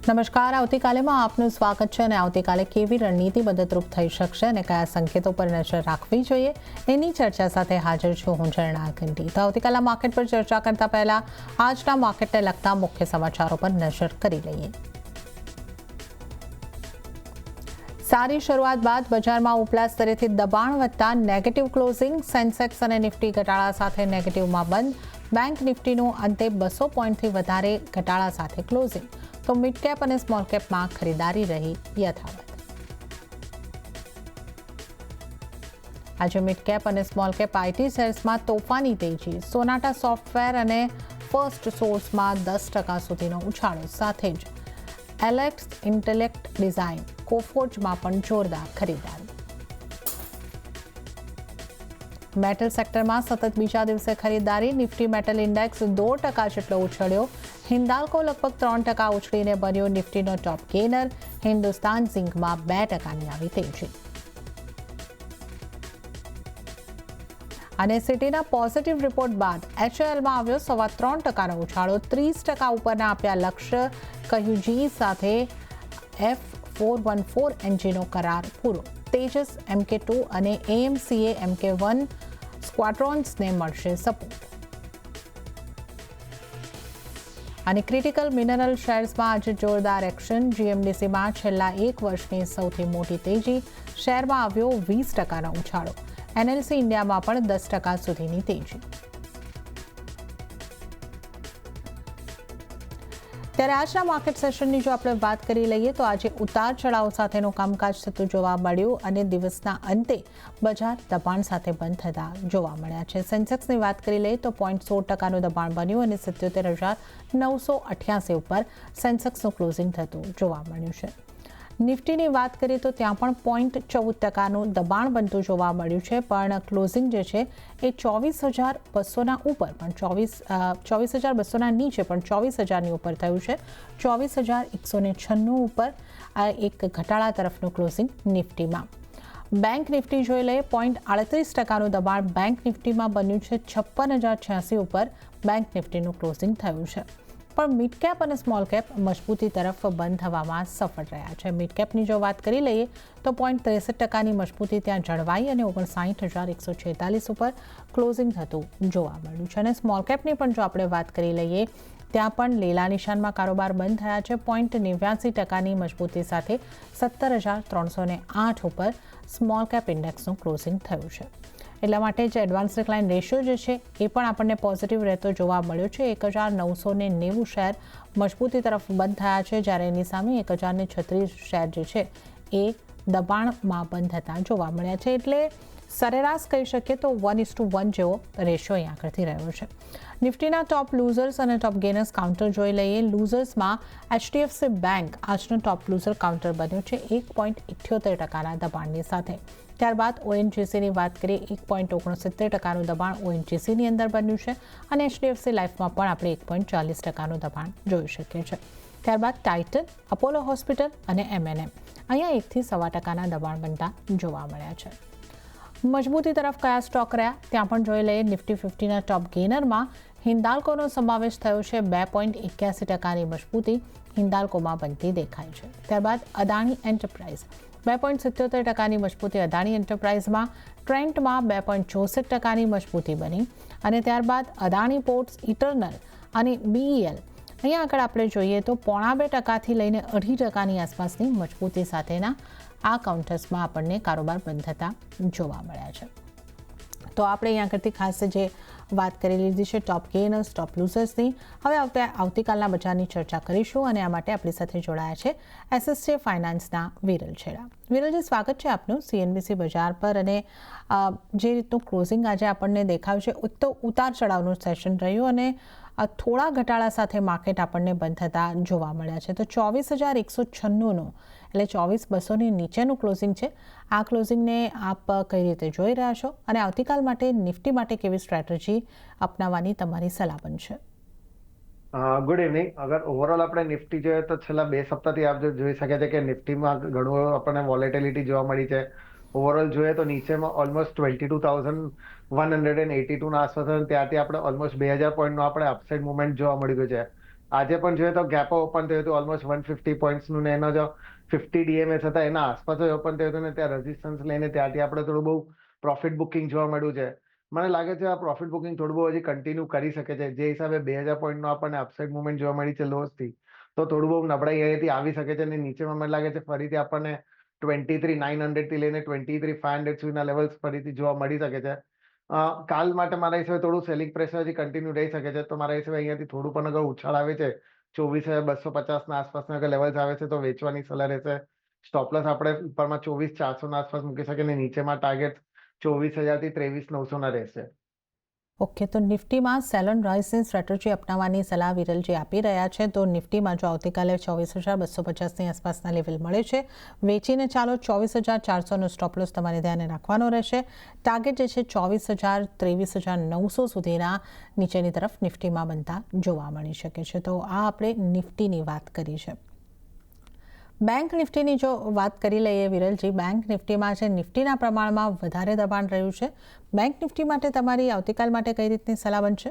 નમસ્કાર. આવતીકાલેમાં આપનું સ્વાગત છે અને આવતીકાલે કેવી રણનીતિ મદદરૂપ થઈ શકશે અને કયા સંકેતો પર નજર રાખવી જોઈએ એની ચર્ચા સાથે હાજર છું હું ઝરણા ઘંટી. તો આવતીકાલના માર્કેટ પર ચર્ચા કરતા પહેલા આજના માર્કેટને લગતા મુખ્ય સમાચારો પર નજર કરી લઈએ. સારી શરૂઆત બાદ બજારમાં ઉપલા સ્તરેથી દબાણ વધતા નેગેટિવ ક્લોઝિંગ. સેન્સેક્સ અને નિફ્ટી ઘટાડા સાથે નેગેટિવમાં બંધ. બેંક નિફ્ટીનું અંતે 200 પોઈન્ટથી વધારે ઘટાડા સાથે ક્લોઝિંગ. તો મિડ કેપ અને સ્મોલ કેપમાં ખરીદારી રહી યથાવત. આજે મિડ કેપ અને સ્મોલ કેપ આઈટી શેર્સમાં તોફાની તેજી. સોનાટા સોફ્ટવેર અને ફર્સ્ટ સોર્સમાં 10% સુધીનો ઉછાળો. સાથે જ એલેક્સ ઇન્ટેલેક્ટ ડિઝાઇન કોફોર્જમાં પણ જોરદાર ખરીદારી. મેટલ સેક્ટરમાં સતત બીજા દિવસે ખરીદારી. નિફ્ટી મેટલ ઇન્ડેક્સ 2% જેટલો ઉછળ્યો. હિન્દાલ્કો લગભગ 3% ઉછળીને બન્યો નિફ્ટીનો ટોપ ગેનર. હિન્દુસ્તાન ઝિંકમાં 2%ની આવી તેજી. અને સિટીના પોઝિટિવ રિપોર્ટ બાદ એચએલમાં આવ્યો 3.25% ઉછાળો. 30% ઉપરના આપ્યા લક્ષ્ય. કહ્યું જી સાથે F414 એન્જિનનો કરાર પૂરો. તેજસ MK2 અને AMCA MK1 સ્ક્વાડ્રોન્સને મળશે સપોર્ટ. અને ક્રિટિકલ મિનરલ શેર્સમાં આજે જોરદાર એક્શન. GMDCમાં છેલ્લા 1 વર્ષની સૌથી મોટી તેજી. શેરમાં આવ્યો 20%નો ઉછાળો. NLC ઇન્ડિયામાં પણ 10% સુધીની તેજી. ત્યારે આજના માર્કેટ સેશનની જો આપણે વાત કરી લઈએ તો આજે ઉતાર ચઢાવ સાથેનું કામકાજ થતું જોવા મળ્યું અને દિવસના અંતે બજાર દબાણ સાથે બંધ થતા જોવા મળ્યા છે. સેન્સેક્સની વાત કરી લઈએ તો 0.16%નું દબાણ બન્યું અને 77,988 ઉપર સેન્સેક્સનું ક્લોઝિંગ થતું જોવા મળ્યું છે. નિફ્ટીની વાત કરીએ તો ત્યાં પણ 0.14%નું દબાણ બનતું જોવા મળ્યું છે, પણ ક્લોઝિંગ જે છે એ 24,200ના ઉપર પણ 24,200ના નીચે પણ 24,000ની ઉપર થયું છે. 24,196 ઉપર એક ઘટાડા તરફનું ક્લોઝિંગ નિફ્ટીમાં. બેંક નિફ્ટી જોઈ લઈએ 0.38%નું દબાણ બેંક નિફ્ટીમાં બન્યું છે. 56,086 ઉપર બેંક નિફ્ટીનું ક્લોઝિંગ થયું છે. પણ મિડ કેપ અને સ્મોલ કેપ મજબૂતી તરફ બંધ થવામાં સફળ રહ્યા છે. મિડ કેપની જો વાત કરી લઈએ તો 0.63%ની મજબૂતી ત્યાં જળવાઈ અને 59,146 ઉપર ક્લોઝિંગ થતું જોવા મળ્યું છે. અને સ્મોલ કેપની પણ જો આપણે વાત કરી લઈએ ત્યાં પણ લીલા નિશાનમાં કારોબાર બંધ થયા છે. 0.89%ની મજબૂતી સાથે 17,308 ઉપર સ્મોલ કેપ ઇન્ડેક્સનું ક્લોઝિંગ થયું છે. એટલા માટે જ એડવાન્સ ડિક્લાઇન રેશિયો જે છે એ પણ આપણને પોઝિટિવ રહેતો જોવા મળ્યો છે. 1,990 શેર મજબૂતી તરફ બંધ થયા છે, જ્યારે એની સામે 1,036 શેર જે છે એ દબાણમાં બંધ થતા જોવા મળ્યા છે. એટલે સરેરાશ કહી શકીએ તો 1:1 જેવો રેશિયો અહીં આગળથી રહ્યો છે. નિફ્ટીના ટોપ લૂઝર્સ અને ટોપ ગેનર્સ કાઉન્ટર જોઈ લઈએ. લૂઝર્સમાં HDFC બેંક આજનો ટોપ લૂઝર કાઉન્ટર બન્યો છે 1.78%ના દબાણની સાથે. ત્યારબાદ ONGCની વાત કરીએ 1.69%નું દબાણ ONGCની અંદર બન્યું છે અને HDFC લાઈફમાં પણ આપણે 1.40%નું દબાણ જોઈ શકીએ છીએ. ત્યારબાદ ટાઇટન, અપોલો હોસ્પિટલ અને M&M અહીંયા 1 થી 1.25%ના દબાણ બનતા જોવા મળ્યા છે. મજબૂતી તરફ કયા સ્ટોક રહ્યા ત્યાં પણ જોઈ લઈએ. નિફ્ટી 50ના ટોપ ગેનરમાં હિન્દાલ્કોનો સમાવેશ થયો છે. 2.81%ની મજબૂતી હિન્દાલ્કોમાં બનતી દેખાય છે. ત્યારબાદ અદાણી એન્ટરપ્રાઇઝ 2.77%ની મજબૂતી અદાણી એન્ટરપ્રાઇઝમાં. ટ્રેન્ટમાં 2.64%ની મજબૂતી બની અને ત્યારબાદ અદાણી પોર્ટ્સ, ઇટરનલ અને BEL અહીંયા આગળ આપણે જોઈએ તો 0.5%થી લઈને 2.5%ની આસપાસની મજબૂતી સાથેના આ કાઉન્ટર્સમાં આપણને કારોબાર બંધ થતા જોવા મળ્યા છે. તો આપણે અહીંયા આગળથી ખાસ જે વાત કરી લીધી છે ટોપ ગેનર્સ, ટોપ લૂઝર્સની. હવે આવતીકાલના બજારની ચર્ચા કરીશું અને આ માટે આપણી સાથે જોડાયા છે SSJ ફાઇનાન્સના વિરલ છેડા. વિરલજી, સ્વાગત છે આપનું CNBC બજાર પર. અને જે રીતનું ક્લોઝિંગ આજે આપણને દેખાયું છે તો ઉતાર ચઢાવનું સેશન રહ્યું અને થોડા ઘટાડા સાથે માર્કેટ આપણને બંધ થતા જોવા મળ્યા છે. તો 24,196નું એટલે 24,200ની નીચેનું ક્લોઝિંગ છે. આ ક્લોઝિંગને આપ કઈ રીતે જોઈ રહ્યા છો અને આવતીકાલ માટે નિફ્ટી માટે કેવી સ્ટ્રેટેજી અપનાવવાની તમારી સલાહ બનશે? Good evening. અગર ઓવરઓલ આપણે નિફ્ટી જોઈએ તો છેલ્લા 2 સપ્તાહથી આપ જોઈ શકે છે કે નિફ્ટીમાં ઘણું આપણને વોલેટિલિટી જોવા મળી છે. ઓવરઓલ જોઈએ તો નીચેમાં ઓલમોસ્ટ 22,182ના આસપાસ, ત્યાંથી આપણે ઓલમોસ્ટ 2,000 પોઈન્ટનો આપણે અપસાઇડ મુવમેન્ટ જોવા મળી ગયું છે. આજે પણ જોઈએ તો ગેપો ઓપન થયું હતું ઓલમોસ્ટ 150 પોઈન્ટ્સનું ને એનો જો 50 ડીએમએસ હતા એના આસપાસ ઓપન થયું હતું ને ત્યાં રેઝિસ્ટન્સ લઈને ત્યાંથી આપણે થોડું બહુ પ્રોફિટ બુકિંગ જોવા મળ્યું છે. મને લાગે છે આ પ્રોફિટ બુકિંગ થોડું બહુ હજી કન્ટિન્યુ કરી શકે છે. જે હિસાબે 2000 પોઈન્ટનો આપણને અપસાઇડ મુવમેન્ટ જોવા મળી છે લોસથી, તો થોડું બહુ નબળાઈ અહીંયાથી આવી શકે છે અને નીચેમાં મને લાગે છે ફરીથી આપણને 23,900 થી લઈને 23,500 સુધીના લેવલ્સ ફરીથી જોવા મળી શકે છે. કાલ માટે મારા હિસાબે થોડું સેલિંગ પ્રેશર હજી કન્ટિન્યુ રહી શકે છે. તો મારા હિસાબે અહીંયાથી થોડું પણ અગર ઉછાળ આવે છે 24,250 ના આસપાસના અગર લેવલ્સ આવે છે તો વેચવાની સલાહ રહેશે. સ્ટોપલોસ આપણે ઉપરમાં 24,400 ના આસપાસ મૂકી શકીએ અને નીચેમાં ટાર્ગેટ 24,000 થી 23,900 ના રહેશે. ઓકે, તો નિફ્ટીમાં સેલ ઓન રાઇઝની સ્ટ્રેટેજી અપનાવવાની સલાહ વિરલજી આપી રહ્યા છે. તો નિફ્ટીમાં જો આવતીકાલે 24,250ની આસપાસના લેવલ મળે છે, વેચીને ચાલો 24,400નો સ્ટોપ લોસ તમારે ધ્યાને રાખવાનો રહેશે. ટાર્ગેટ જે છે 24,000 23,900 સુધીના નીચેની તરફ નિફ્ટીમાં બનતા જોવા મળી શકે છે. તો આ આપણે નિફ્ટીની વાત કરી છે. બેંક નિફ્ટીની જો વાત કરી લઈએ વિરલજી, બેંક નિફ્ટીમાં છે નિફ્ટીના પ્રમાણમાં વધારે દબાણ રહ્યું છે. બેંક નિફ્ટી માટે તમારી આવતીકાલ માટે કઈ રીતની સલાહ બનશે?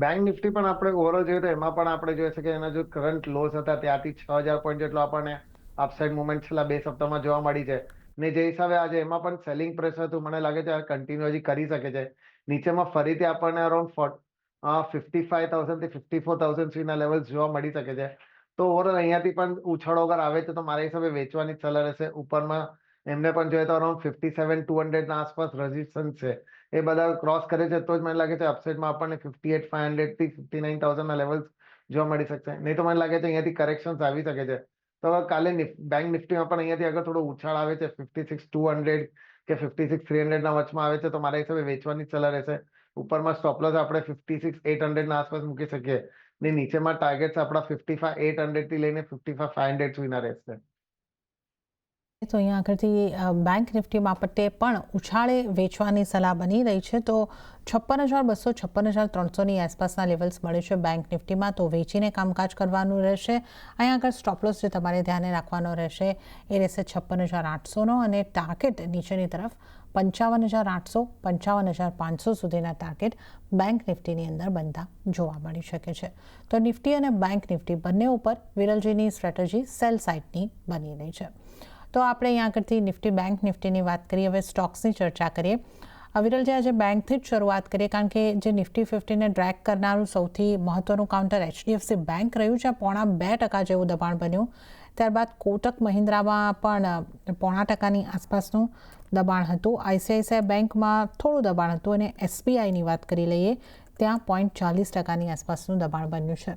બેંક નિફ્ટી પણ આપણે ઓવરઓલ જોઈએ તો એમાં પણ આપણે જોઈએ છે કે એના જો કરંટ લોસ હતા ત્યાંથી 6,000 પોઈન્ટ જેટલો આપણને અપસાઇડ મુવમેન્ટ છેલ્લા 2 સપ્તાહમાં જોવા મળી છે. ને જે હિસાબે આજે એમાં પણ સેલિંગ પ્રેશર હતું, મને લાગે છે કન્ટિન્યુ હજી કરી શકે છે. નીચેમાં ફરીથી આપણને અરાઉન્ડ 55,000 થી 54,000 સુધીના લેવલ્સ જોવા મળી શકે છે. તો ઓવરઓલ અહીંયાથી પણ ઉછાળો અગર આવે છે તો મારા હિસાબે વેચવાની જ સલાહ રહેશે. ઉપરમાં એમને પણ જોઈએ તો અરાઉન્ડ 57,200 ના આસપાસ રેઝિસ્ટન્સ છે. એ બધા ક્રોસ કરે છે તો જ મને લાગે છે અપસાઇડમાં આપણને 58,500 થી 59,000 ના લેવલ્સ જોવા મળી શકશે. નહીં તો મને લાગે છે અહીંયાથી કરેક્શન્સ આવી શકે છે. તો કાલે બેંક નિફ્ટીમાં પણ અહીંયાથી અગર થોડો ઉછાળ આવે છે 56,200 કે 56,300 ના વચમાં આવે છે તો મારા હિસાબે વેચવાની જ સલાહ રહેશે. ઉપરમાં સ્ટોપલોસ આપણે 56,800 ના આસપાસ મૂકી શકીએ ને નીચેમાં ટાર્ગેટ્સ આપણા 55,800 થી લઈને 55,500 સુધીના રહેશે. તો અહીંયા આગળથી બેંક નિફ્ટી માપટે પણ ઉછાળે વેચવાની સલાહ બની રહી છે. તો 56,200 56,300ની આસપાસના લેવલ્સ મળે છે બેંક નિફ્ટીમાં, તો વેચીને કામકાજ કરવાનું રહેશે. અહીંયા આગળ સ્ટોપલોસ જે તમારે ધ્યાને રાખવાનો રહેશે એ રહેશે 56,800નો અને ટાર્ગેટ નીચેની તરફ 55,800 55,500 સુધીના ટાર્ગેટ બેંક નિફ્ટીની અંદર બનતા જોવા મળી શકે છે. તો નિફ્ટી અને બેંક નિફ્ટી બંને ઉપર વિરલજીની સ્ટ્રેટેજી સેલ સાઇડની બની રહી છે. તો આપણે અહીંયા આગળથી નિફ્ટી બેંક નિફ્ટીની વાત કરીએ. હવે સ્ટોક્સની ચર્ચા કરીએ. વિરલજી, આજે બેંકથી જ શરૂઆત કરીએ કારણ કે જે નિફ્ટી 50ને ડ્રેક કરનારું સૌથી મહત્વનું કાઉન્ટર HDFC બેંક રહ્યું છે. 0.5% જેવું દબાણ બન્યું. ત્યારબાદ કોટક મહિન્દ્રામાં પણ 0.5%ની આસપાસનું દબાણ હતું. ICICI બેંકમાં થોડું દબાણ હતું અને SBIની વાત કરી લઈએ ત્યાં 0.40%ની આસપાસનું દબાણ બન્યું છે.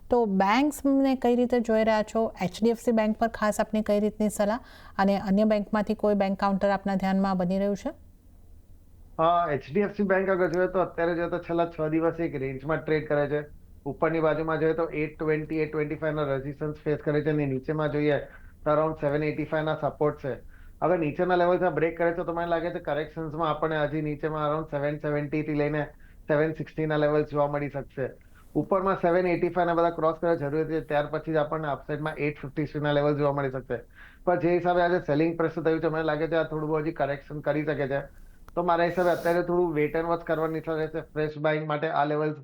તો બેંક્સને કઈ રીતે જોઈ રહ્યા છો? HDFC બેંક પર ખાસ આપની કઈ રીતની સલાહ અને અન્ય બેંકમાંથી કોઈ બેંક કાઉન્ટર આપના ધ્યાનમાં બની રહ્યું છે? HDFC બેંક અગર જોઈએ તો અત્યારે જોઈએ તો છેલ્લા 6 દિવસ એક રેન્જમાં ટ્રેડ કરે છે. ઉપરની બાજુમાં જોઈએ તો 820 825 ના રેઝિસ્ટન્સ ફેસ કરે છે અને નીચેમાં જોઈએ તો અરાઉન્ડ 785 ના સપોર્ટ છે. અગર નીચેના લેવલ્સ બ્રેક કરે છે તો મને લાગે છે કરેક્શન્સમાં આપણને હજી નીચેમાં અરાઉન્ડ 770 થી લઈને 760 ના લેવલ્સ જોવા મળી શકશે. ઉપરમાં 785 ના બધા ક્રોસ કરવા જરૂરી છે ત્યાર પછી જ આપણને અપસાઇડમાં 850 ના લેવલ જોવા મળી શકશે. પણ જે હિસાબે આજે સેલિંગ પ્રેશર થયું છે મને લાગે છે આ થોડું બહુ હજી કરેક્શન કરી શકે છે. તો મારા હિસાબે અત્યારે થોડું વેટ એન્ડ વોચ કરવાની રહેશે. ફ્રેશ બાઇંગ માટે આ લેવલ્સ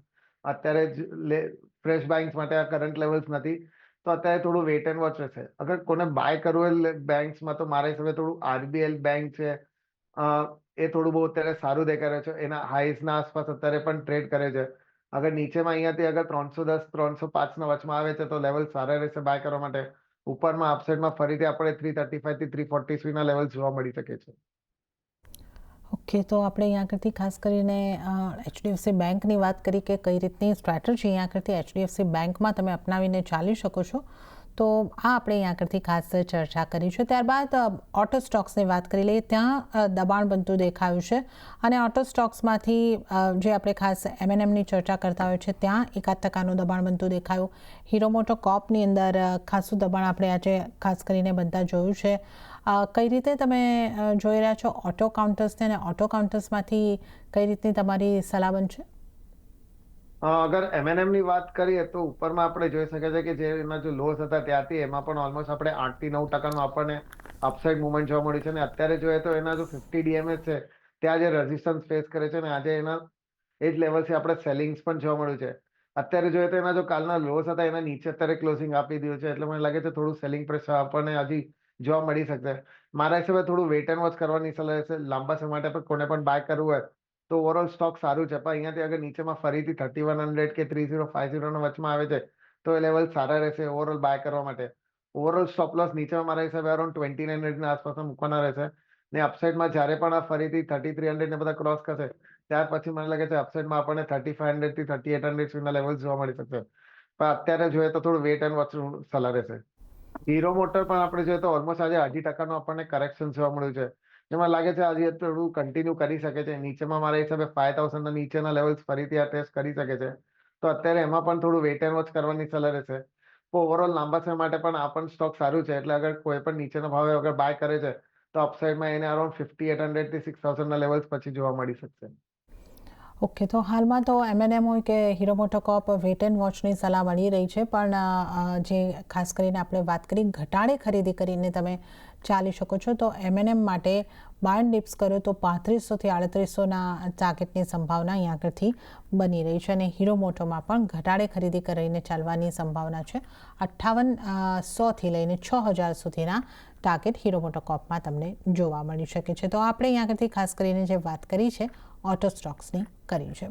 અત્યારે જ ફ્રેશ બાઇંગ્સ માટે આ કરંટ લેવલ્સ નથી. તો અત્યારે થોડું વેટ એન્ડ વોચ રહેશે. અગર કોને બાય કરવું હોય બેંક્સમાં તો મારા હિસાબે થોડું RBL બેંક છે, એ થોડું બહુ અત્યારે સારું દેખાઈ રહ્યું છે. એના હાઈસના આસપાસ અત્યારે પણ ટ્રેડ કરે છે. અગર નીચેમાં અહીંયાથી અગર 310 305 ના વચમાં આવે છે તો લેવલ સારા રહેશે બાય કરવા માટે. ઉપરમાં અપસાઇડમાં ફરીથી આપણે 335 થી 340 સુધીના લેવલ જોવા મળી શકે છે. ઓકે, તો આપણે અહીંયા આગળથી ખાસ કરીને HDFC બેંકની વાત કરી કે કઈ રીતની સ્ટ્રેટેજી અહીંયા આગળથી HDFC બેંકમાં તમે અપનાવીને ચાલી શકો છો. તો આ આપણે અહીંયા આગળથી ખાસ ચર્ચા કરી છે. ત્યારબાદ ઓટો સ્ટોક્સની વાત કરી લઈએ. ત્યાં દબાણ બનતું દેખાયું છે અને ઓટો સ્ટોક્સમાંથી જે આપણે ખાસ M&Mની ચર્ચા કરતા હોય છે ત્યાં 1% દબાણ બનતું દેખાયું. હીરો મોટો કોર્પની અંદર ખાસું દબાણ આપણે આજે ખાસ કરીને બનતા જોયું છે. કઈ રીતે તમે જોઈ રહ્યા છો ઓટો કાઉન્ટર્સને અને ઓટો કાઉન્ટર્સમાંથી કઈ રીતની તમારી સલાહ બનશે? અગર M&M ની વાત કરીએ તો ઉપરમાં આપણે જોઈ શકીએ છીએ કે જે એના જો લોસ હતા ત્યાંથી એમાં પણ ઓલમોસ્ટ આપણે 8 થી 9% આપણને અપસાઇડ મુવમેન્ટ જોવા મળ્યું છે અને અત્યારે જોઈએ તો એના જો 50 DMS છે ત્યાં જે રેઝિસ્ટન્સ ફેસ કરે છે ને આજે એના એ જ લેવલથી આપણે સેલિંગ્સ પણ જોવા મળ્યું છે. અત્યારે જોઈએ તો એના જો કાલના લોસ હતા એના નીચે અત્યારે ક્લોઝિંગ આપી દીધું છે, એટલે મને લાગે છે થોડું સેલિંગ પ્રેશર આપણને હજી જોવા મળી શકશે. મારા હિસાબે થોડું વેટ એન્ડ વોચ કરવાની સલાહ રહેશે. લાંબા સમય માટે પણ કોને પણ બાય કરવું હોય તો ઓવરઓલ સ્ટોક સારું છે, પણ અહીંયાથી અગર નીચેમાં ફરીથી 3100 કે 3050 ના વચમાં આવે છે તો એ લેવલ સારા રહેશે ઓવરઓલ બાય કરવા માટે. ઓવરઓલ સ્ટોપ લોસ નીચેમાં મારા હિસાબે અરાઉન્ડ 2900 ના આસપાસ મૂકવાના રહેશે. ને અપસાઇડમાં જ્યારે પણ આ ફરીથી 3300 ને બધા ક્રોસ કરશે ત્યાર પછી મને લાગે છે અપસાઇડમાં આપણને 3500 થી 3800 સુધીના લેવલ જોવા મળી શકશે. પણ અત્યારે જોઈએ તો થોડું વેટ એન્ડ વોચ સલાહ રહેશે. હીરો મોટર પણ આપણે જોઈએ તો ઓલમોસ્ટ આજે 0.5% આપણને કરેક્શન જોવા મળ્યું છે, જેમાં લાગે છે આજે થોડું કન્ટિન્યુ કરી શકે છે. નીચેમાં મારા હિસાબે 5000 ના નીચેના લેવલ્સ ફરીથી આ ટેસ્ટ કરી શકે છે, તો અત્યારે એમાં પણ થોડું વેટ એન્ડ વોચ કરવાની સલાહ રહેશે. તો ઓવરઓલ લાંબા સમય માટે પણ આ પણ સ્ટોક સારું છે, એટલે અગર કોઈ પણ નીચેના ભાવે અગર બાય કરે છે તો અપસાઇડમાં એને અરાઉન્ડ 5800 થી 6000 ના લેવલ્સ પછી જોવા મળી શકશે. ઓકે, તો હાલમાં તો એમએનએમ હોય કે હીરો મોટોકોર્પ વેટ એન્ડ વોચની સલાહ મળી રહી છે, પણ જે ખાસ કરીને આપણે વાત કરી ઘટાડે ખરીદી કરીને તમે ચાલી શકો છો, તો એમએનએમ માટે બાય ડિપ્સ કર્યો તો 3500થી 3800ના ટાર્ગેટની સંભાવના અહીં આગળથી બની રહી છે, અને હીરો મોટોમાં પણ ઘટાડે ખરીદી કરીને ચાલવાની સંભાવના છે. 5800થી લઈને 6000 સુધીના ટાર્ગેટ હીરો મોટોકોર્પમાં તમને જોવા મળી શકે છે. તો આપણે અહીં આગળથી ખાસ કરીને જે વાત કરી છે ઓટો સ્ટોક્સની કરી છે.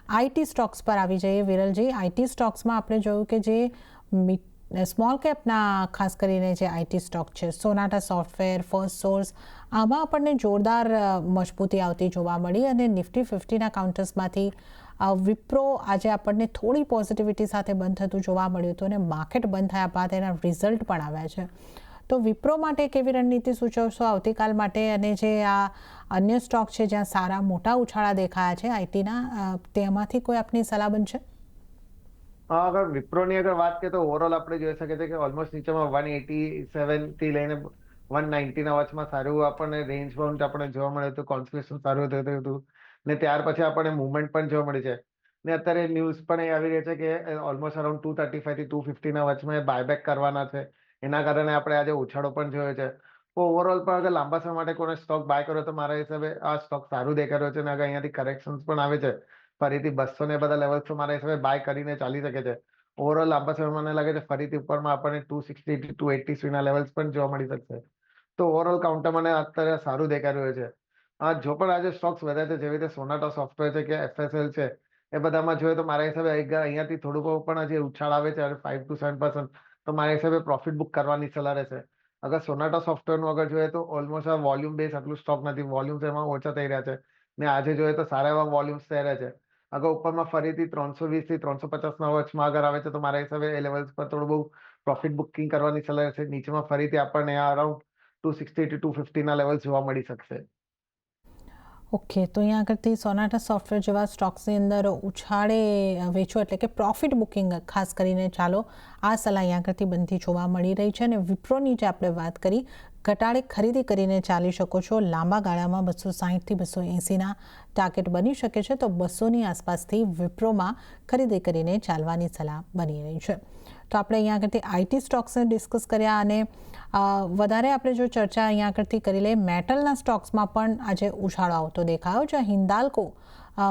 આઈટી સ્ટોક્સ પર આવી જઈએ વિરલજી. આઈટી સ્ટોક્સમાં આપણે જોયું કે જે સ્મોલ કેપના ખાસ કરીને જે આઈટી સ્ટોક છે, સોનાટા સોફ્ટવેર, ફર્સ્ટ સોર્સ, આમાં આપણને જોરદાર મજબૂતી આવતી જોવા મળી, અને નિફ્ટી 50ના કાઉન્ટર્સમાંથી વિપ્રો આજે આપણને થોડી પોઝિટિવિટી સાથે બંધ થતું જોવા મળ્યું હતું, અને માર્કેટ બંધ થયા બાદ એના રિઝલ્ટ પણ આવ્યા છે. તો વિપ્રો માટે કેવી રણનીતિ સૂચવશો આવતીકાલ માટે, અને જે આ અન્ય સ્ટોક છે જ્યાં સારા મોટા ઉછાળા દેખાયા છે આઈટીના, તેમાંથી કોઈ આપની સલાહ બનશે? અગર વિપ્રોની અગર વાત કરીએ તો ઓવરઓલ આપણે જોઈ શકીએ છીએ કે ઓલમોસ્ટ નીચેમાં 187 થી લઈને 190 ના વચમાં સારું આપણને રેન્જ બાઉન્ડ આપણે જોવા મળ્યું હતું, કોન્સોલિડેશન સારું થયું હતું, ને ત્યાર પછી આપણને મુવમેન્ટ પણ જોવા મળી છે. ને અત્યારે ન્યૂઝ પણ એ આવી રહી છે કે ઓલમોસ્ટ અરાઉન્ડ 235 થી 250 ના વચમાં બાયબેક કરવાના છે, એના કારણે આપણે આજે ઉછાળો પણ જોયો છે. તો ઓવરઓલ પણ અગર લાંબા સમય માટે કોઈ સ્ટોક બાય કર્યો તો મારા હિસાબે આ સ્ટોક સારું દેખાઈ રહ્યો છે, અને અગર અહીંયાથી કરેક્શન્સ પણ આવે છે ફરીથી 200 ને બધા લેવલ્સ તો મારા હિસાબે બાય કરીને ચાલી શકે છે. ઓવરઓલ લાંબા સમય મને લાગે છે ફરીથી ઉપરમાં આપણને 260 થી 280 સુધીના લેવલ્સ પણ જોવા મળી શકશે. તો ઓવરઓલ કાઉન્ટર મને અત્યારે સારું દેખાઈ રહ્યું છે. જો પણ આજે સ્ટોક્સ વધ્યા છે, જેવી રીતે સોનાટા સોફ્ટવેર છે કે એફએસએલ છે, એ બધામાં જોઈએ તો મારા હિસાબે અહીંયાથી થોડું બહુ પણ જે ઉછાળ આવે છે 5 to 7%, તો મારા હિસાબે પ્રોફિટ બુક કરવાની સલાહ રહેશે. અગર સોનાટા સોફ્ટવેરનું અગર જોઈએ તો ઓલમોસ્ટ આ વોલ્યુમ બેઝ આટલું સ્ટોક નથી, વોલ્યુમ્સ એમાં ઓછા થઈ રહ્યા છે, ને આજે જોઈએ તો સારા એવા વોલ્યુમ્સ થઈ રહ્યા છે. અગર ઉપરમાં ફરીથી 320 થી 350 ના વચમાં અગર આવે છે તો મારા હિસાબે એ લેવલ્સ પર થોડું બહુ પ્રોફિટ બુકિંગ કરવાની સલાહ રહેશે. નીચેમાં ફરીથી આપણને અરાઉન્ડ 260 થી 250 ના લેવલ જોવા મળી શકશે. ઓકે, તો અહીંયા આગળથી સોનાટા સોફ્ટવેર જેવા સ્ટોક્સની અંદર ઉછાળે વેચો એટલે કે પ્રોફિટ બુકિંગ ખાસ કરીને ચાલો, આ સલાહ અહીંયા આગળથી બનતી જોવા મળી રહી છે. અને વિપ્રોની જે આપણે વાત કરી, ઘટાડે ખરીદી કરીને ચાલી શકો છો. લાંબા ગાળામાં 260 થી 280ના ટાર્ગેટ બની શકે છે, તો 200ની આસપાસથી વિપ્રોમાં ખરીદી કરીને ચાલવાની સલાહ બની રહી છે. તો આપણે અહીંયા આગળથી આઈટી સ્ટોક્સને ડિસ્કસ કર્યા, અને વધારે આપણે જો ચર્ચા અહીંયા આગળથી કરી લઈએ, મેટલના સ્ટોક્સમાં પણ આજે ઉછાળો આવતો દેખાયો છે. હિન્દાલ્કો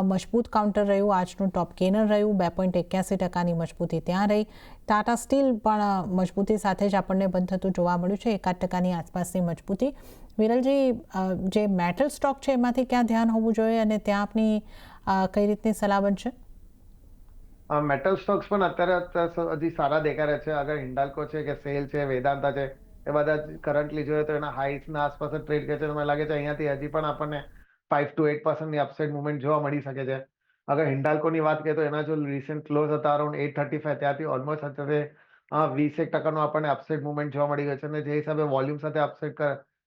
મજબૂત કાઉન્ટર રહ્યું, આજનું ટોપ ગેનર રહ્યું, 2.81%ની મજબૂતી ત્યાં રહી. ટાટા સ્ટીલ પણ મજબૂતી સાથે જ આપણને બંધ થતું જોવા મળ્યું છે, 1% આસપાસની મજબૂતી. વિરલજી, જે મેટલ સ્ટોક છે એમાંથી ક્યાં ધ્યાન હોવું જોઈએ, અને ત્યાં આપની કઈ રીતની સલાહ બનશે? મેટલ સ્ટોક્સ પણ અત્યારે હજી સારા દેખાઈ રહ્યા છે. અગર હિન્ડાલ્કો છે કે સેલ છે, વેદાંતા છે, એ બધા કરન્ટલી જોઈએ તો એના હાઈટ્સના આસપાસ જ ટ્રેડ કરે છે. મને લાગે છે અહીંયાથી હજી પણ આપણને 5 to 8%ની અપસાઇડ મુવમેન્ટ જોવા મળી શકે છે. અગર હિન્ડાલ્કોની વાત કરીએ તો એના જો રિસેન્ટ ક્લોઝ હતા અરાઉન્ડ 835, ત્યાંથી ઓલમોસ્ટ અત્યારે 20% આપણને અપસાઇડ મુવમેન્ટ જોવા મળી ગયો છે, અને જે હિસાબે વોલ્યુમ સાથે અપસાઇડ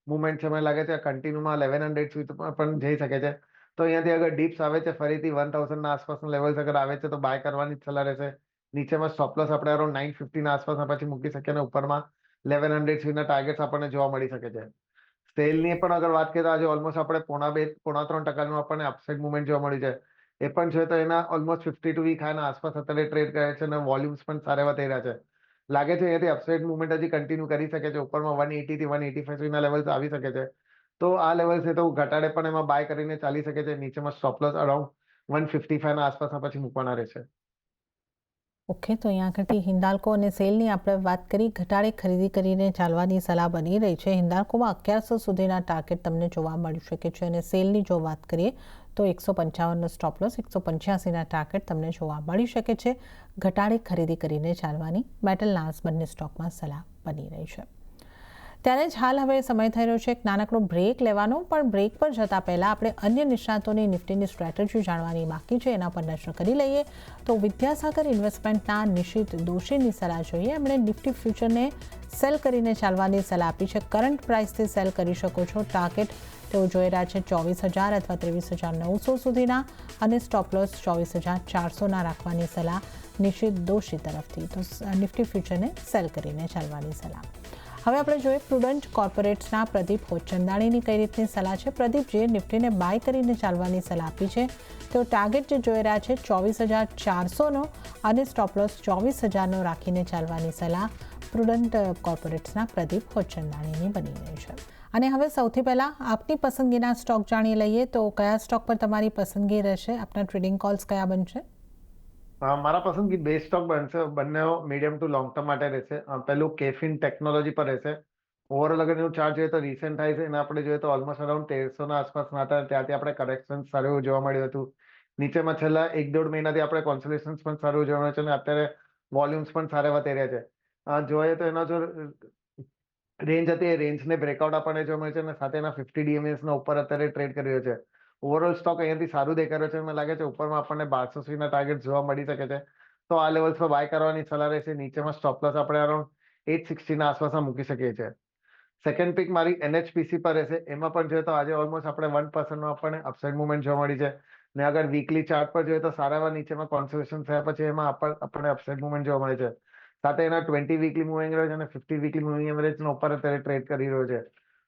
મુવમેન્ટ છે, મને લાગે છે કન્ટિન્યુમાં 1100 સુધી પણ જઈ શકે છે. તો અહીંયાથી અગર ડીપ્સ આવે છે ફરીથી 1000ના આસપાસના લેવલ્સ અગર આવે છે તો બાય કરવાની જ સલાહ રહેશે. નીચેમાં સ્ટોપલોસ આપણે અરાઉન્ડ 950ના આસપાસના પછી મૂકી શકીએ, અને ઉપરમાં 1100 સુધીના ટાર્ગેટ્સ આપણને જોવા મળી શકે છે. સેલની પણ અગર વાત કરીએ તો આજે ઓલમોસ્ટ આપણે 2.5-3%નું આપણને અપસાઇડ મુવમેન્ટ જોવા મળી છે. એ પણ છે તો એના ઓલમોસ્ટ 52 વીક હાઈના આસપાસ અત્યારે ટ્રેડ કરે છે, અને વોલ્યુમ્સ પણ સારા એવા થઈ રહ્યા છે. લાગે છે અહીંયાથી અપસાઇડ મુવમેન્ટ હજી કન્ટિન્યુ કરી શકે છે. ઉપરમાં 180 થી 185 સુધીના લેવલ્સ આવી શકે છે. તો આ લેવલ છે તો ઘટાડે પણ એમાં બાય કરીને ચાલી શકે છે. નીચેમાં સ્ટોપ લોસ અરાઉન્ડ 155ના આસપાસ પછી મૂકવાના રહેશે. ઓકે, તો અહીંયા આગળથી હિન્દાલ્કો અને સેલની આપણે વાત કરી. ઘટાડે ખરીદી કરીને ચાલવાની સલાહ બની રહી છે. હિન્દાલ્કોમાં 1100 સુધીના ટાર્ગેટ તમને જોવા મળી શકે છે અને સેલની જો વાત કરીએ તો 155નો સ્ટોપ લોસ, 185ના ટાર્ગેટ તમને જોવા મળી શકે છે. ઘટાડે ખરીદી કરીને ચાલવાની મેટલ નાસ બંને સ્ટોકમાં સલાહ બની રહી છે. ત્યારે જ હાલ હવે સમય થઈ રહ્યો છે એક નાનકડો બ્રેક લેવાનો, પણ બ્રેક પર જતાં પહેલાં આપણે અન્ય નિષ્ણાતોની નિફ્ટીની સ્ટ્રેટેજી જાણવાની બાકી છે, એના પર નજર કરી લઈએ. તો વિદ્યાસાગર ઇન્વેસ્ટમેન્ટના નિશિત દોશીની સલાહ જોઈએ. એમણે નિફ્ટી ફ્યુચરને સેલ કરીને ચાલવાની સલાહ આપી છે. કરંટ પ્રાઇસથી સેલ કરી શકો છો. ટાર્ગેટ તેઓ જોઈ રહ્યા છે 24,000 અથવા 23,900 સુધીના અને સ્ટોપ લોસ 24,400ના રાખવાની સલાહ નિશિત દોશી તરફથી. તો નિફ્ટી ફ્યુચરને સેલ કરીને ચાલવાની સલાહ. હવે આપણે જોઈએ પ્રુડન્ટ કોર્પોરેટ્સના પ્રદીપ હોચંદાણીની કઈ રીતની સલાહ છે. પ્રદીપજીએ નિફ્ટીને બાય કરીને ચાલવાની સલાહ આપી છે. તેઓ ટાર્ગેટ જે જોઈ રહ્યા છે 24,400નો અને સ્ટોપ લોસ 24,000નો રાખીને ચાલવાની સલાહ પ્રુડન્ટ કોર્પોરેટ્સના પ્રદીપ હોચંદાણીની બની રહી છે. અને હવે સૌથી પહેલાં આપની પસંદગીના સ્ટોક જાણી લઈએ. તો કયા સ્ટોક પર તમારી પસંદગી રહેશે? આપના ટ્રેડિંગ કોલ્સ કયા બનશે? મારા પસંદગી બે સ્ટોક બનશે, બંને મીડિયમ ટુ લોંગ ટર્મ માટે રહેશે. પહેલું કેફિન ટેકનોલોજી પર રહેશે. ઓવરઓલ અગર એનું ચાર્ટ જોઈએ તો રિસેન્ટ હાઈ છે, એને આપણે જોઈએ તો ઓલમોસ્ટ અરાઉન્ડ 1300ના આસપાસના હતા. ત્યાંથી આપણે કરેક્શન સારું એવું જોવા મળ્યું હતું. નીચેમાં છેલ્લા 1-1.5 મહિનાથી આપણે કોન્સોલેશન્સ પણ સારું જોવા મળે છે અને અત્યારે વોલ્યુમ્સ પણ સારા એવા થઈ રહ્યા છે. જોઈએ તો એનો જો રેન્જ હતી એ રેન્જને બ્રેકઆઉટ આપણને જોવા મળે છે અને સાથે એના 50 DMAsના ઉપર અત્યારે ટ્રેડ કરી રહ્યો છે. ઓવરઓલ સ્ટોક અહીંયાથી સારું દેખાઈ રહ્યો છે. મને લાગે છે ઉપરમાં આપણને 1280ના ટાર્ગેટ જોવા મળી શકે છે. તો આ લેવલ્સ પર બાય કરવાની સલાહ રહેશે. નીચેમાં સ્ટોપ લોસ આપણે અરાઉન્ડ 860ના આસપાસમાં મૂકી શકીએ છીએ. સેકન્ડ પિક મારી NHPC પર રહેશે. એમાં પણ જોઈએ તો આજે ઓલમોસ્ટ આપણે 1%નો આપણને અપસાઇડ મુવમેન્ટ જોવા મળી છે. ને અગર વીકલી ચાર્ટ પર જોઈએ તો સારા એવા નીચેમાં કોન્સોલેશન થયા પછી એમાં આપણને અપસાઇડ મુવમેન્ટ જોવા મળે છે. સાથે એના 20 વીકલી મૂવિંગ એવરેજ અને 50 વીકલી મૂવિંગ એવરેજનો ઉપર અત્યારે ટ્રેડ કરી રહ્યો છે.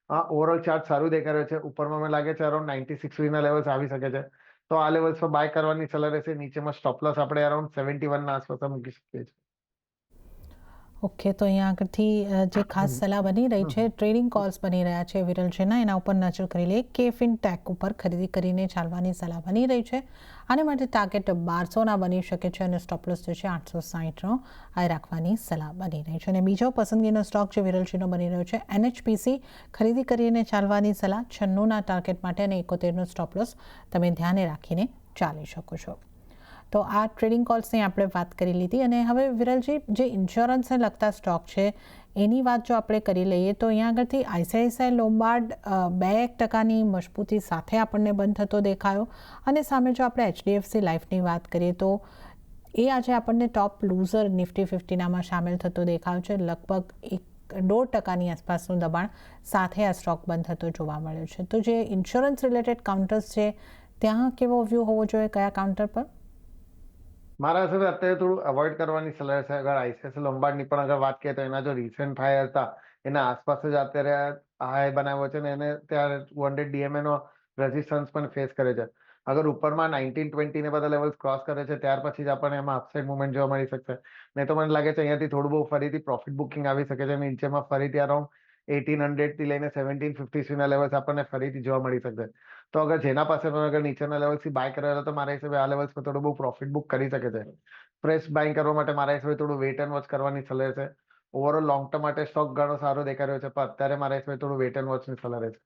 ઓવરઓલ ચાર્ટ સારું દેખાઈ રહ્યો છે. ઉપરમાં મને લાગે છે અરાઉન્ડ 96 સુધીના લેવલ્સ આવી શકે છે. તો આ લેવલ્સ પર બાય કરવાની સલાહ રહેશે. નીચેમાં સ્ટોપ લોસ આપણે અરાઉન્ડ 71ના આસપાસ મૂકી શકીએ છીએ. ઓકે, તો અહીંયા આગળથી જે ખાસ સલાહ બની રહી છે, ટ્રેડિંગ કોલ્સ બની રહ્યા છે વિરલજીના, એના ઉપર નજર કરી લઈએ. કેફિન ટેક ઉપર ખરીદી કરીને ચાલવાની સલાહ બની રહી છે. આને માટે ટાર્ગેટ 1200ના બની શકે છે અને સ્ટોપ લોસ જે છે 860નો આ રાખવાની સલાહ બની રહી છે. અને બીજો પસંદગીનો સ્ટોક જે વિરલજીનો બની રહ્યો છે NHPC, ખરીદી કરીને ચાલવાની સલાહ 96ના ટાર્ગેટ માટે અને 71નો સ્ટોપ લોસ તમે ધ્યાને રાખીને ચાલી શકો છો. તો આ ટ્રેડિંગ કોલ્સની આપણે વાત કરી લીધી. અને હવે વિરલજી, જે ઇન્સ્યોરન્સને લગતા સ્ટોક છે એની વાત જો આપણે કરી લઈએ તો અહીંયા આગળથી ICICI લોમ્બાર્ડ 2% મજબૂતી સાથે આપણને બંધ થતો દેખાયો. અને સામે જો આપણે HDFC લાઈફની વાત કરીએ તો એ આજે આપણને ટોપ લૂઝર નિફ્ટી 50નામાં સામેલ થતો દેખાયો છે. લગભગ 1.5%ની આસપાસનું દબાણ સાથે આ સ્ટોક બંધ થતો જોવા મળ્યો છે. તો જે ઇન્સ્યોરન્સ રિલેટેડ કાઉન્ટર્સ છે ત્યાં કેવો વ્યૂ હોવો જોઈએ કયા કાઉન્ટર પર? મારા હિસાબે અત્યારે થોડું અવોઇડ કરવાની સલાહ છે. અગર ICICI લોમ્બાર્ડની પણ અગર વાત કરીએ તો એના જો રિસેન્ટ હાઈ હતા એના આસપાસ જ અત્યારે હાઈ બનાવ્યો છે ને એને ત્યારે 200 DMAનો રેઝિસ્ટન્સ પણ ફેસ કરે છે. અગર ઉપરમાં 1920 ને બધા લેવલ્સ ક્રોસ કરે છે ત્યાર પછી જ આપણને એમાં અપસાઇડ મુવમેન્ટ જોવા મળી શકશે. નહીં તો મને લાગે છે અહીંયાથી થોડું બહુ ફરીથી પ્રોફિટ બુકિંગ આવી શકે છે. નીચેમાં ફરીથી અરાઉન્ડ 1800 થી લઈને 1750 સુધીના લેવલ્સ આપણને ફરીથી જોવા મળી શકશે. તો અગર જેના પાસે પણ અગર નીચેના લેવલ્સથી બાય કરેલા તો મારા હિસાબે આ લેવલ્સ પર થોડું બહુ પ્રોફિટ બુક કરી શકે છે. ફ્રેશ બાઇંગ કરવા માટે મારા હિસાબે થોડું વેટ એન્ડ વોચ કરવાની સલાહ છે. ઓવરઓલ લોંગ ટર્મ માટે સ્ટોક ઘણો સારો દેખાઈ રહ્યો છે, પણ અત્યારે મારા હિસાબે થોડું વેટ એન્ડ વોચની સલાહ છે.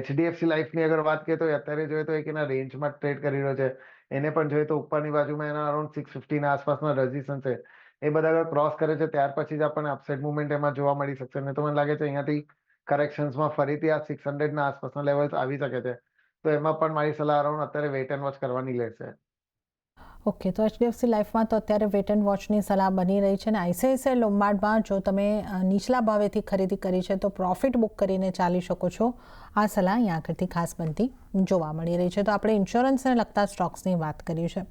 HDFC લાઈફની અગર વાત કરીએ તો અત્યારે જોઈએ તો એક એના રેન્જમાં ટ્રેડ કરી રહ્યો છે. એને પણ જોઈએ તો ઉપરની બાજુમાં એના અરાઉન્ડ 650ના આસપાસના રેઝિસ્ટન્સ છે. એ બધા અગર ક્રોસ કરે છે ત્યાર પછી જ આપણને અપસાઇડ મુવમેન્ટ એમાં જોવા મળી શકશે. ને તો મને લાગે છે અહીંયાથી કરેક્શન્સમાં ફરીથી આ 600ના આસપાસના લેવલ્સ આવી શકે છે. તો એમાં પણ મારી સલાહ અરાઉન્ડ અત્યારે વેટ એન્ડ વોચ કરવાની રહેશે. ઓકે, તો HDFC લાઈફમાં તો અત્યારે વેટ એન્ડ વોચની સલાહ બની રહી છે. અને ICICI લોમ્બાર્ડમાં જો તમે નીચલા ભાવેથી ખરીદી કરી છે તો પ્રોફિટ બુક કરીને ચાલી શકો છો. આ સલાહ અહીંયા આગળથી ખાસ બનતી જોવા મળી રહી છે. તો આપણે ઇન્સ્યોરન્સને લગતા સ્ટોક્સની વાત કરી છે.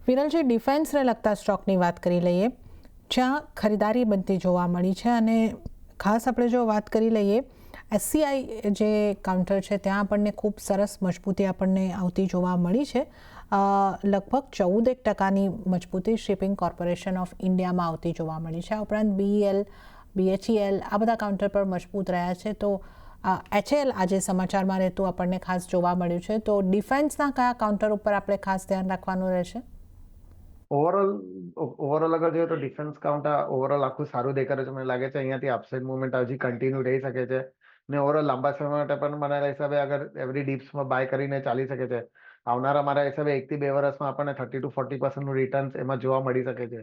વિરલજી, ડિફેન્સને લગતા સ્ટોકની વાત કરી લઈએ જ્યાં ખરીદારી બનતી જોવા મળી છે. અને ખાસ આપણે જો વાત કરી લઈએ SCI જે કાઉન્ટર છે ત્યાં આપણને ખૂબ સરસ મજબૂતી આપણને આવતી જોવા મળી છે. લગભગ 14% મજબૂતી શિપિંગ કોર્પોરેશન ઓફ ઇન્ડિયામાં આવતી જોવા મળી છે. આ ઉપરાંત BEL, BHEL આ બધા કાઉન્ટર પર મજબૂત રહ્યા છે. તો HAL આજે સમાચારમાં રહેતું આપણને ખાસ જોવા મળ્યું છે. તો ડિફેન્સના કયા કાઉન્ટર ઉપર આપણે ખાસ ધ્યાન રાખવાનું રહેશે? ઓવરઓલ અગર જોઈએ તો ડિફેન્સ કાઉન્ટ ઓવરઓલ આખું સારું દેખાડે છે. મને લાગે છે અહીંયાથી અપસાઇડ મુવમેન્ટ હજી કન્ટિન્યુ રહી શકે છે ને ઓવરઓલ લાંબા સમય માટે પણ મારા હિસાબે અગર એવરી ડીપ્સમાં બાય કરીને ચાલી શકે છે. આવનારા મારા હિસાબે 1 થી 2 વર્ષમાં આપણને 30 to 40% રિટર્ન્સ એમાં જોવા મળી શકે છે.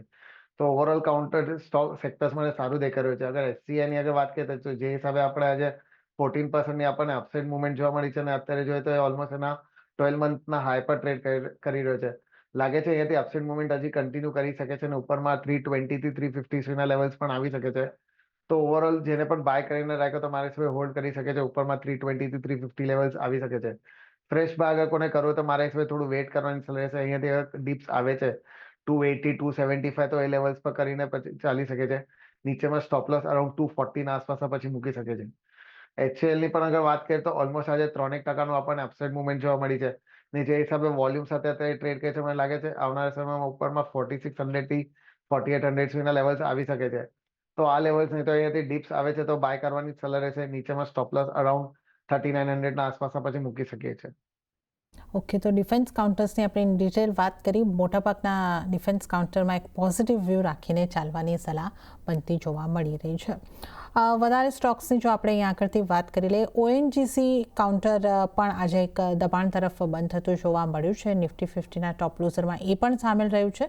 તો ઓવરઓલ કાઉન્ટર સ્ટોક સેક્ટર્સ મને સારું દેખાઈ રહ્યું છે. અગર SCI ની અગર વાત કરીએ તો જે હિસાબે આપણે આજે 14% આપણને અપસાઇડ મુવમેન્ટ જોવા મળી છે અને અત્યારે જોઈએ તો ઓલમોસ્ટ એના 12 મંથના હાઈ પર ટ્રેડ કરી રહ્યો છે. લાગે છે અહીંયાથી અપસાઇડ મુવમેન્ટ હજી કન્ટિન્યુ કરી શકે છે અને ઉપરમાં 320 થી 350 ના લેવલ્સ પણ આવી શકે છે. તો ઓવરઓલ જેને પણ બાય કરીને રાખ્યો તો મારે હિસાબે હોલ્ડ કરી શકે છે. ઉપરમાં 320 થી 350 લેવલ્સ આવી શકે છે. ફ્રેશ બાય અગર કોને કરવો તો મારા હિસાબે થોડું વેટ કરવાની સલાહ રહેશે. અહીંયાથી ડીપ્સ આવે છે 280 275 તો એ લેવલ્સ પર કરીને પછી ચાલી શકે છે. નીચેમાં સ્ટોપ લોસ અરાઉન્ડ 240 ના આસપાસ પછી મૂકી શકે છે. HCL ની પણ અગર વાત કરીએ તો ઓલમોસ્ટ આજે 3% આપણને અપસાઇડ મુવમેન્ટ જોવા મળી છે ને જે હિસાબે વોલ્યુમ સાથે અત્યારે ટ્રેડ કરે છે મને લાગે છે આવનારા સમયમાં ઉપરમાં 4600 થી 4800 સુધીના લેવલ્સ આવી શકે છે. તો આ લેવલ્સ નહીં તો અહીંયાથી ડીપ્સ આવે છે તો બાય કરવાની સલાહ રહેશે. નીચેમાં સ્ટોપ લોસ અરાઉન્ડ 3900 ના આસપાસ પછી મૂકી શકીએ છીએ. ઓકે, તો ડિફેન્સ કાઉન્ટર્સની આપણે ડિટેલ વાત કરી. મોટાભાગના ડિફેન્સ કાઉન્ટરમાં એક પોઝિટિવ વ્યૂ રાખીને ચાલવાની સલાહ બનતી જોવા મળી રહી છે. વધારે સ્ટોક્સની જો આપણે અહીં આગળથી વાત કરી લઈએ, ONGC કાઉન્ટર પણ આજે એક દબાણ તરફ બંધ થતું જોવા મળ્યું છે. નિફ્ટી 50ના ટોપ લૂઝરમાં એ પણ સામેલ રહ્યું છે.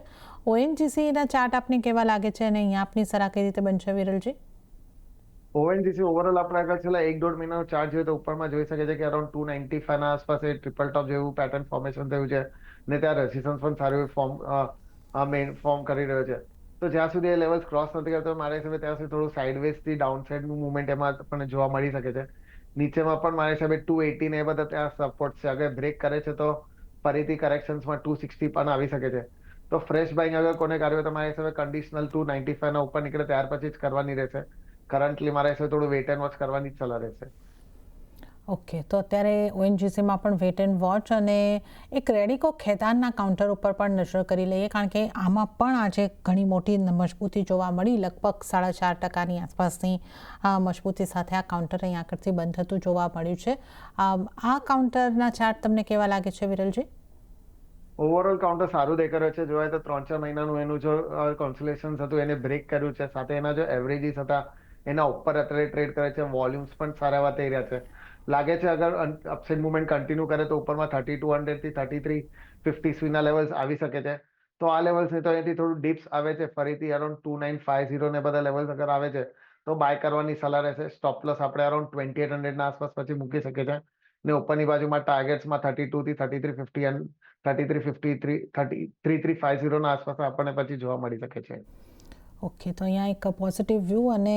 ONGCના ચાર્ટ આપને કેવા લાગે છે અને અહીંયા આપની સલાહ કઈ રીતે બનશે વિરલજી? ONGC ઓવરઓલ આપણે આગળ છેલ્લા 1-1.5 મહિનાનો ચાર્ટ જોઈએ તો ઉપરમાં જોઈ શકે છે કે અરાઉન્ડ 295 ના આસપાસ એ ટ્રિપલ ટોપ જેવું પેટર્ન ફોર્મેશન થયું છે ને ત્યાં રેસિસ્ટન્સ પણ સારું ફોર્મ કરી રહ્યો છે. તો જ્યાં સુધી એ લેવલ્સ ક્રોસ નથી કરતો મારા હિસાબે ત્યાં સુધી થોડું સાઇડવેઝ થી ડાઉન સાઇડનું મુવમેન્ટ એમાં આપણને જોવા મળી શકે છે. નીચેમાં પણ મારા હિસાબે 280 ને એ બધા ત્યાં સપોર્ટ છે. અગર બ્રેક કરે છે તો ફરીથી કરેક્શન્સમાં 260 પણ આવી શકે છે. તો ફ્રેશ બાઇંગ અગર કોને કર્યો તો મારા હિસાબે કન્ડિશનલ 295 ના ઉપર નીકળે ત્યાર પછી જ કરવાની રહેશે. કરન્ટલી મારા હિસાબે થોડું વેટ એન્ડ વોચ કરવાની જ સલાહ રહેશે. ઓકે, તો અત્યારે ONGCમાં પણ વેટ એન્ડ વોચ અને એક રેડિકો ખેતાનના કાઉન્ટર ઉપર પણ નજર કરી લઈએ, કારણ કે આમાં પણ આજે ઘણી મોટી મજબૂતી જોવા મળી. લગભગ 4.5% આસપાસની મજબૂતી સાથે આ કાઉન્ટર અહીં આગળથી બંધ થતું જોવા મળ્યું છે. આ કાઉન્ટરના ચાર્ટ તમને કેવા લાગે છે વિરલજી? ઓવરઓલ કાઉન્ટર સારું દેખાઈ રહ્યું છે. જોવાય તો 3-4 મહિનાનું એનું જો કોન્સોલેશન હતું એને બ્રેક કર્યું છે. સાથે એના જો એવરેજીસ હતા એના ઉપર અત્યારે ટ્રેડ કરે છે. વોલ્યુમ્સ પણ સારા એવા થઈ રહ્યા છે. લાગે છે અગર અપસાઇડ મુવમેન્ટ કન્ટિન્યુ કરે તો ઉપરમાં 3200 થી 3350 સુધીના લેવલ્સ આવી શકે છે. તો આ લેવલ્સ નહીં તો અહીંયાથી થોડું ડિપ્સ આવે છે ફરીથી અરાઉન્ડ 2950 ને બધા લેવલ્સ અગર આવે છે તો બાય કરવાની સલાહ રહેશે. સ્ટોપ લોસ આપણે અરાઉન્ડ 2800 ના આસપાસ પછી મૂકી શકીએ છીએ ને ઉપરની બાજુમાં ટાર્ગેટ્સમાં 32 થી 3350 અને 3350 ના આસપાસ આપણને પછી જોવા મળી શકે છે. ઓકે, તો અહીંયા એક પોઝિટિવ વ્યૂ અને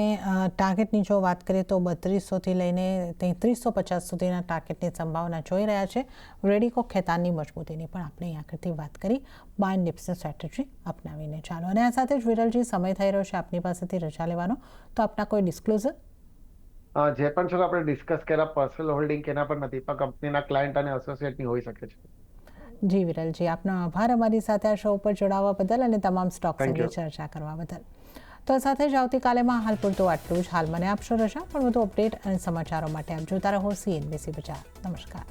ટાર્ગેટની જો વાત કરીએ તો 3200થી લઈને 3350 સુધીના ટાર્ગેટની સંભાવના જોઈ રહ્યા છે. રેડિકો ખેતાનની મજબૂતીની પણ આપણે અહીં આગળથી વાત કરી બાય ડિપ્સની સ્ટ્રેટેજી અપનાવીને. ચાલો, અને આ સાથે જ વિરલજી સમય થઈ રહ્યો છે આપની પાસેથી રજા લેવાનો, તો આપના કોઈ ડિસ્ક્લોઝર? જે પણ ચલો આપણે ડિસ્કસ કર્યા પર્સનલ હોલ્ડિંગ કેના પર નથી પણ કંપનીના ક્લાયન્ટ અને એસોસિએટની હોઈ શકે છે. જી વિરલજી, આપનો આભાર અમારી સાથે આ શો ઉપર જોડાવા બદલ અને તમામ સ્ટોક્સ Thank અંગે you. ચર્ચા કરવા બદલ. તો સાથે જ આવતીકાલેમાં હાલ પૂરતું આટલું જ. હાલ મને આપશો રજા, પણ વધુ અપડેટ અને સમાચારો માટે આપ જોતા રહો CNBC બજાર. નમસ્કાર.